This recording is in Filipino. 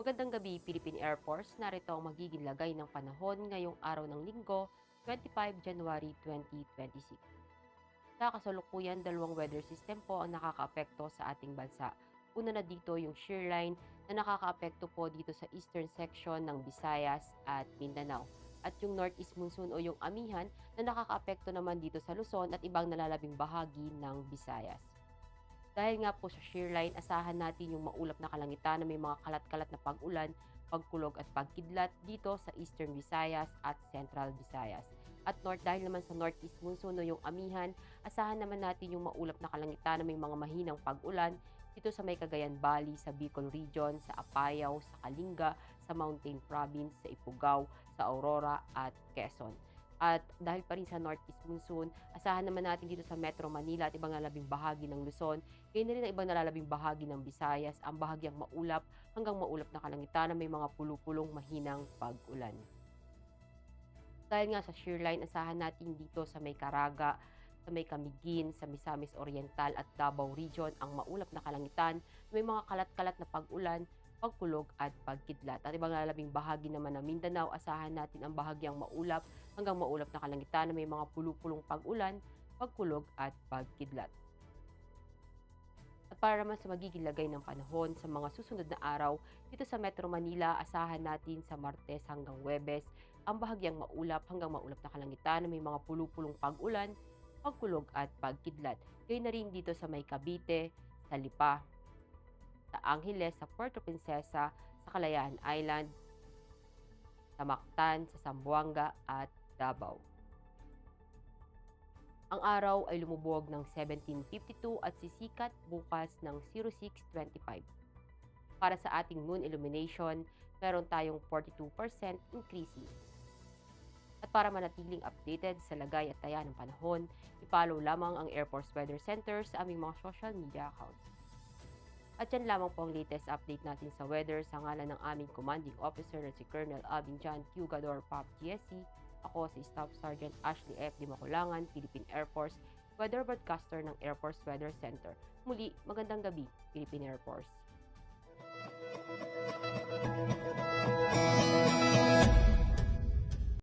Magandang gabi, Philippine Air Force. Narito ang magiging lagay ng panahon ngayong araw ng Linggo, 25 January 2026. Sa kasalukuyan, dalawang weather system po ang nakakaapekto sa ating bansa. Una na dito yung shear line na nakakaapekto po dito sa eastern section ng Visayas at Mindanao. At yung northeast monsoon o yung amihan na nakakaapekto naman dito sa Luzon at ibang nalalabing bahagi ng Visayas. Dahil nga po sa shear line, asahan natin yung maulap na kalangitan na may mga kalat-kalat na pag-ulan, pagkulog at pagkidlat dito sa Eastern Visayas at Central Visayas. At north, dahil naman sa northeast monsoon o yung amihan, asahan naman natin yung maulap na kalangitan na may mga mahinang pag-ulan dito sa may Cagayan Valley, sa Bicol Region, sa Apayao, sa Kalinga, sa Mountain Province, sa Ifugao, sa Aurora at Quezon. At dahil pa rin sa northeast monsoon, asahan naman natin dito sa Metro Manila at ibang nalalabing bahagi ng Luzon, gayon na rin ang ibang nalalabing bahagi ng Visayas, ang bahagyang maulap hanggang maulap na kalangitan na may mga pulupulong mahinang pag-ulan. Dahil nga sa shear line, asahan natin dito sa may Caraga, sa may Camiguin, sa Misamis Oriental at Davao Region ang maulap na kalangitan, may mga kalat-kalat na pag-ulan, pagkulog at pagkidlat. At ibang lalabing bahagi naman ng Mindanao, asahan natin ang bahagyang maulap hanggang maulap na kalangitan na may mga pulupulong pag-ulan, pagkulog at pagkidlat. At para naman sa magiging lagay ng panahon sa mga susunod na araw, dito sa Metro Manila, asahan natin sa Martes hanggang Huwebes ang bahagyang maulap hanggang maulap na kalangitan na may mga pulupulong pag-ulan, pagkulog at pagkidlat. Gayun na rin dito sa may Cavite, sa Lipa, sa Angeles, sa Puerto Princesa, sa Kalayaan Island, sa Mactan, sa Zamboanga at Davao. Ang araw ay lumubog ng 17:52 at sisikat bukas ng 06:25. Para sa ating moon illumination, meron tayong 42% increasing. At para manatiling updated sa lagay at taya ng panahon, i-follow lamang ang Air Force Weather Center sa aming mga social media accounts. At yan lamang po ang latest update natin sa weather sa ngalan ng aming commanding officer na si Colonel Alvin John Q. Gador, POP GSC. Ako si Staff Sergeant Ashley F. Di Maculangan, Philippine Air Force, Weather Broadcaster ng Air Force Weather Center. Muli, magandang gabi, Philippine Air Force.